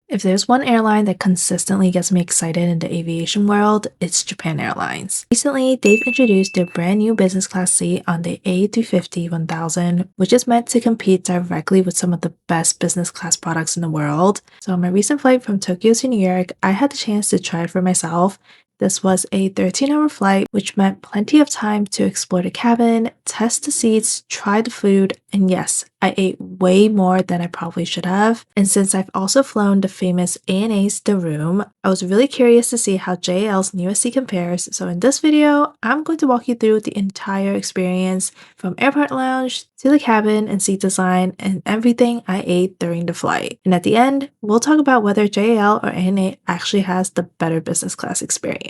If there's one airline that consistently gets me excited in the aviation world, it's Japan Airlines. Recently, they've introduced their brand new business class seat on the A350-1000, which is meant to compete directly with some of the best business class products in the world. So on my recent flight from Tokyo to New York, I had the chance to try it for myself. This was a 13-hour flight, which meant plenty of time to explore the cabin, test the seats, try the food, and yes, I ate way more than I probably should have. And since I've also flown the famous ANA's The Room, I was really curious to see how JL's newest seat compares. So in this video, I'm going to walk you through the entire experience from airport lounge to the cabin and seat design and everything I ate during the flight. And at the end, we'll talk about whether JL or ANA actually has the better business class experience.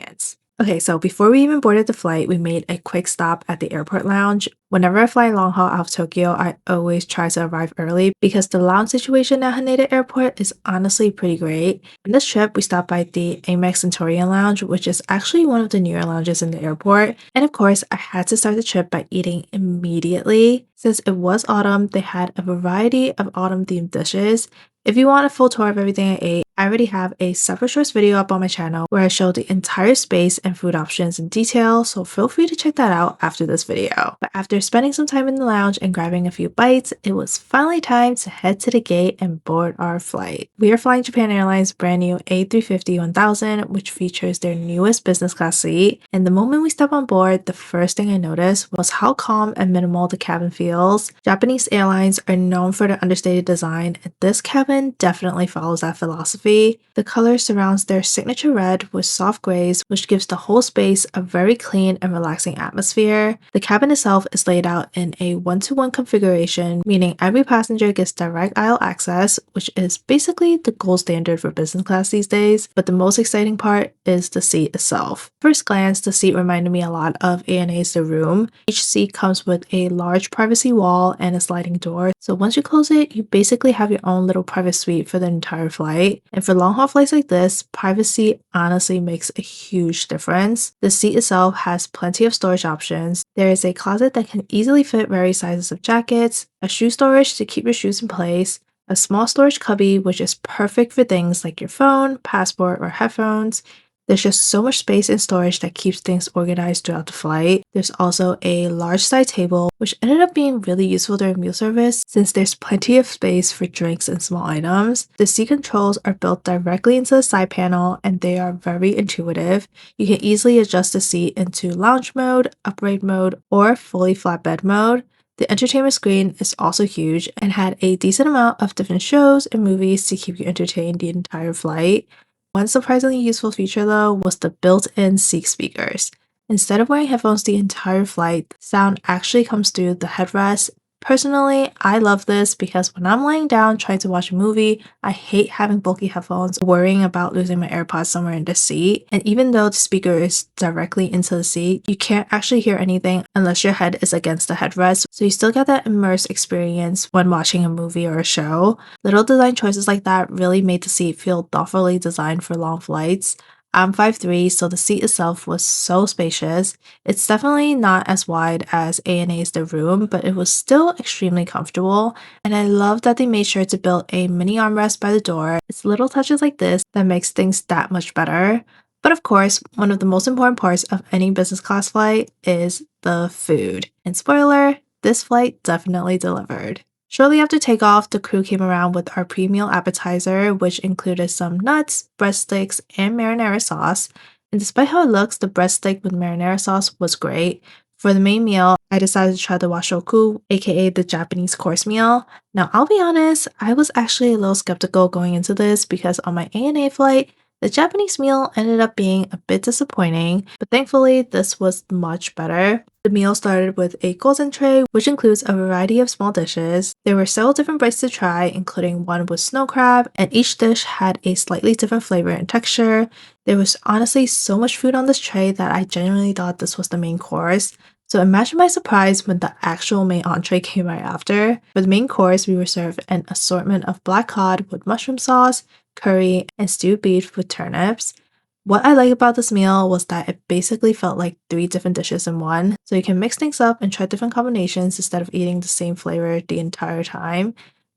Okay, so before we even boarded the flight, we made a quick stop at the airport lounge. Whenever I fly long haul out of Tokyo, I always try to arrive early because the lounge situation at Haneda Airport is honestly pretty great. On this trip, we stopped by the Amex Centurion Lounge, which is actually one of the newer lounges in the airport. And of course, I had to start the trip by eating immediately. Since it was autumn, they had a variety of autumn-themed dishes. If you want a full tour of everything I ate, I already have a separate shorts video up on my channel where I show the entire space and food options in detail, so feel free to check that out after this video. But after spending some time in the lounge and grabbing a few bites, it was finally time to head to the gate and board our flight. We are flying Japan Airlines' brand new A350-1000, which features their newest business class seat. And the moment we step on board, the first thing I noticed was how calm and minimal the cabin feels. Japanese airlines are known for their understated design, and this cabin definitely follows that philosophy. The color surrounds their signature red with soft grays, which gives the whole space a very clean and relaxing atmosphere. The cabin itself is laid out in a 1-to-1 configuration, meaning every passenger gets direct aisle access, which is basically the gold standard for business class these days. But the most exciting part is the seat itself. First glance, the seat reminded me a lot of ANA's The Room. Each seat comes with a large privacy wall and a sliding door, so once you close it, you basically have your own little private suite for the entire flight. And for long haul flights like this, privacy honestly makes a huge difference. The seat itself has plenty of storage options. There is a closet that can easily fit various sizes of jackets, a shoe storage to keep your shoes in place, a small storage cubby which is perfect for things like your phone, passport, or headphones. There's just so much space and storage that keeps things organized throughout the flight. There's also a large side table, which ended up being really useful during meal service since there's plenty of space for drinks and small items. The seat controls are built directly into the side panel and they are very intuitive. You can easily adjust the seat into lounge mode, upright mode, or fully flatbed mode. The entertainment screen is also huge and had a decent amount of different shows and movies to keep you entertained the entire flight. One surprisingly useful feature though was the built-in seat speakers. Instead of wearing headphones the entire flight, sound actually comes through the headrest. Personally, I love this because when I'm laying down trying to watch a movie, I hate having bulky headphones, worrying about losing my AirPods somewhere in the seat. And even though the speaker is directly into the seat, you can't actually hear anything unless your head is against the headrest, so you still get that immersive experience when watching a movie or a show. Little design choices like that really made the seat feel thoughtfully designed for long flights. I'm 5'3", so the seat itself was so spacious. It's definitely not as wide as ANA's The Room, but it was still extremely comfortable, and I love that they made sure to build a mini armrest by the door. It's little touches like this that makes things that much better. But of course, one of the most important parts of any business class flight is the food. And spoiler, this flight definitely delivered. Shortly after takeoff, the crew came around with our pre-meal appetizer, which included some nuts, breadsticks, and marinara sauce. And despite how it looks, the breadstick with marinara sauce was great. For the main meal, I decided to try the Washoku, aka the Japanese course meal. Now, I'll be honest, I was actually a little skeptical going into this because on my ANA flight, the Japanese meal ended up being a bit disappointing, but thankfully this was much better. The meal started with a golden tray, which includes a variety of small dishes. There were several different bites to try, including one with snow crab, and each dish had a slightly different flavor and texture. There was honestly so much food on this tray that I genuinely thought this was the main course. So imagine my surprise when the actual main entree came right after. For the main course, we were served an assortment of black cod with mushroom sauce, curry, and stewed beef with turnips. What I like about this meal was that it basically felt like 3 different dishes in one, so you can mix things up and try different combinations instead of eating the same flavor the entire time.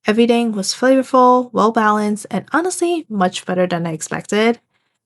Everything was flavorful, well balanced, and honestly, much better than I expected.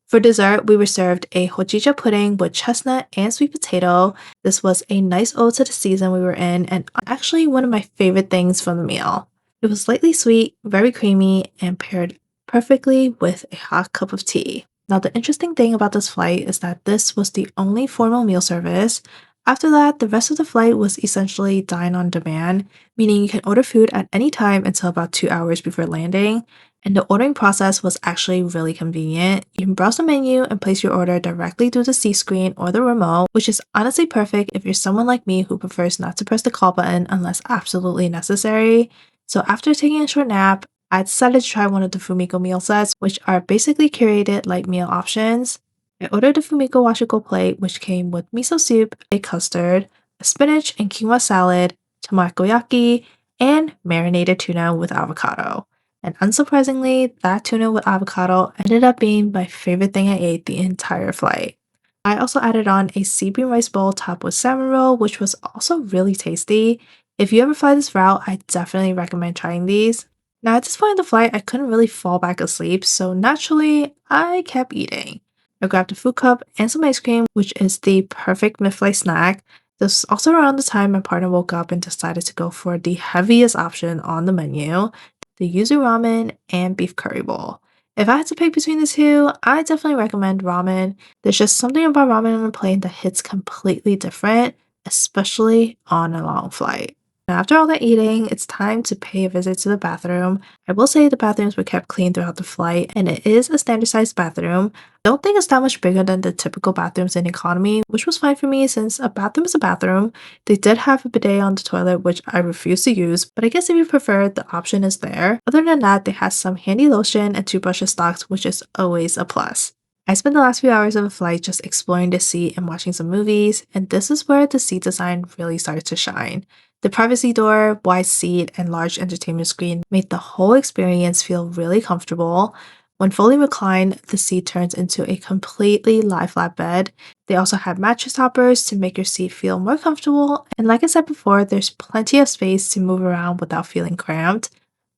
For dessert, we were served a hojicha pudding with chestnut and sweet potato. This was a nice ode to the season we were in, and actually one of my favorite things from the meal. It was slightly sweet, very creamy, and paired perfectly with a hot cup of tea. Now, the interesting thing about this flight is that this was the only formal meal service. After that, the rest of the flight was essentially dine on demand, meaning you can order food at any time until about 2 hours before landing. And the ordering process was actually really convenient. You can browse the menu and place your order directly through the C screen or the remote, which is honestly perfect if you're someone like me who prefers not to press the call button unless absolutely necessary. So after taking a short nap, I decided to try one of the Fumiko meal sets, which are basically curated light meal options. I ordered the Fumiko Washoku plate, which came with miso soup, a custard, a spinach and quinoa salad, tamagoyaki, and marinated tuna with avocado. And unsurprisingly, that tuna with avocado ended up being my favorite thing I ate the entire flight. I also added on a sea bean rice bowl topped with salmon roll, which was also really tasty. If you ever fly this route, I definitely recommend trying these. Now, at this point in the flight, I couldn't really fall back asleep, so naturally, I kept eating. I grabbed a food cup and some ice cream, which is the perfect mid-flight snack. This was also around the time my partner woke up and decided to go for the heaviest option on the menu, the yuzu ramen and beef curry bowl. If I had to pick between the two, I definitely recommend ramen. There's just something about ramen on a plane that hits completely different, especially on a long flight. Now, after all that eating, it's time to pay a visit to the bathroom. I will say the bathrooms were kept clean throughout the flight, and it is a standard sized bathroom. I don't think it's that much bigger than the typical bathrooms in economy, which was fine for me since a bathroom is a bathroom. They did have a bidet on the toilet, which I refuse to use, but I guess if you prefer, the option is there. Other than that, they had some handy lotion and toothbrushes stocked, which is always a plus. I spent the last few hours of the flight just exploring the seat and watching some movies, and this is where the seat design really started to shine. The privacy door, wide seat, and large entertainment screen made the whole experience feel really comfortable. When fully reclined, the seat turns into a completely lie flat bed. They also had mattress toppers to make your seat feel more comfortable, and like I said before, there's plenty of space to move around without feeling cramped.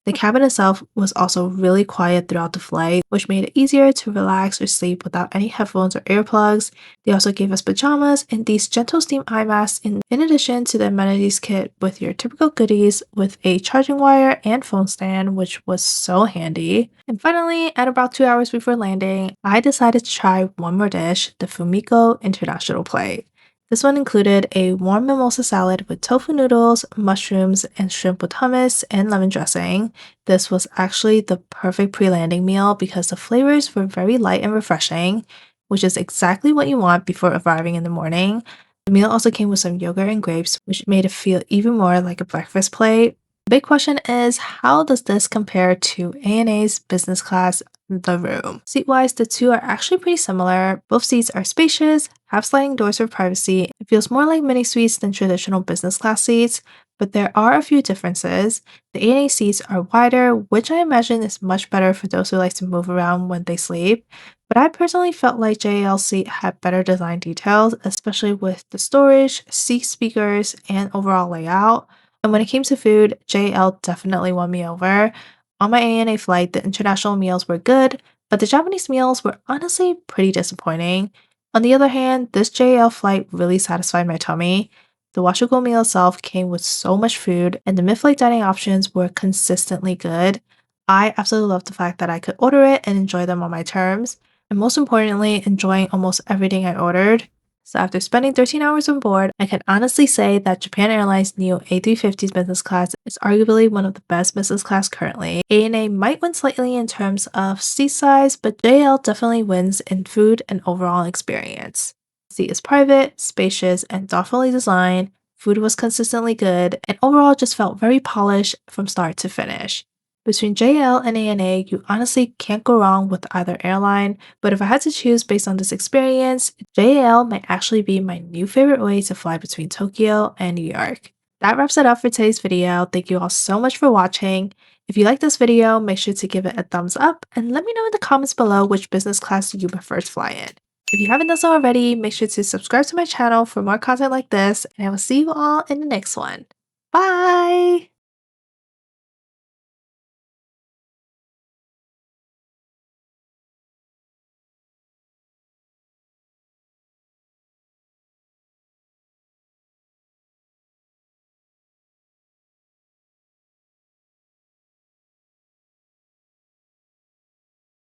The cabin itself was also really quiet throughout the flight, which made it easier to relax or sleep without any headphones or earplugs. They also gave us pajamas and these gentle steam eye masks in addition to the amenities kit with your typical goodies with a charging wire and phone stand, which was so handy. And finally, at about 2 hours before landing, I decided to try one more dish, the Fumiko International Plate. This one included a warm mimosa salad with tofu noodles, mushrooms, and shrimp with hummus and lemon dressing. This was actually the perfect pre-landing meal because the flavors were very light and refreshing, which is exactly what you want before arriving in the morning. The meal also came with some yogurt and grapes, which made it feel even more like a breakfast plate. The big question is, how does this compare to ANA's business class the room? Seat-wise, the two are actually pretty similar. Both seats are spacious, have sliding doors for privacy. It feels more like mini suites than traditional business class seats, but there are a few differences. The ANA seats are wider, which I imagine is much better for those who like to move around when they sleep. But I personally felt like JAL's seat had better design details, especially with the storage, seat speakers, and overall layout. And when it came to food, JL definitely won me over. On my ANA flight, the international meals were good, but the Japanese meals were honestly pretty disappointing. On the other hand, this JL flight really satisfied my tummy. The Washoku meal itself came with so much food, and the mid-flight dining options were consistently good. I absolutely loved the fact that I could order it and enjoy them on my terms, and most importantly, enjoying almost everything I ordered. So after spending 13 hours on board, I can honestly say that Japan Airlines' new A350 business class is arguably one of the best business class currently. ANA might win slightly in terms of seat size, but JL definitely wins in food and overall experience. The seat is private, spacious, and thoughtfully designed. Food was consistently good, and overall just felt very polished from start to finish. Between JL and ANA, you honestly can't go wrong with either airline, but if I had to choose based on this experience, JL might actually be my new favorite way to fly between Tokyo and New York. That wraps it up for today's video. Thank you all so much for watching. If you like this video, make sure to give it a thumbs up and let me know in the comments below which business class you prefer to fly in. If you haven't done so already, make sure to subscribe to my channel for more content like this, and I will see you all in the next one. Bye!